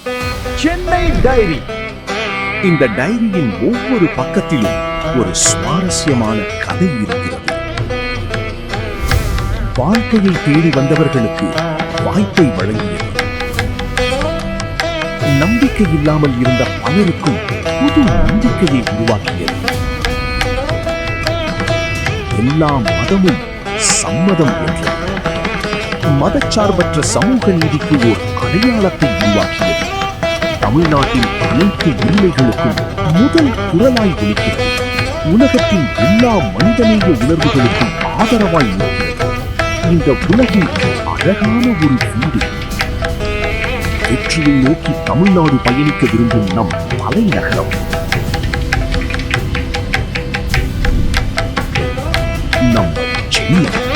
Chennai diary. இந்த டைரியின் ஒவ்வொரு பக்கத்திலும் ஒரு சுவாரஸ்யமான கதை இருக்கிறது. வாழ்க்கையை தேடி வந்தவர்களுக்கு வாய்ப்பை வழங்கியது. நம்பிக்கை இல்லாமல் இருந்த பலருக்கும் புது நம்பிக்கையை உருவாக்கியது. எல்லா மதமும் சம்மதம் என்றது. மதச்சார்பற்ற சமூக நீதிக்கு ஓர் அடையாளத்தை உருவாக்கியது. தமிழ்நாட்டின் அனைத்து உரிமைகளுக்கும் முதல் குரலாய் ஒலிக்கிறது. உலகத்தின் எல்லா மனிதநேய உணர்வுகளுக்கும் ஆதரவாய் நிற்கிறது. இந்த உலகின் அழகான ஒரு வீடு. வெற்றியை நோக்கி தமிழ்நாடு பயணிக்க விரும்பும் நம் தலைநகரம். நம் சென்னை.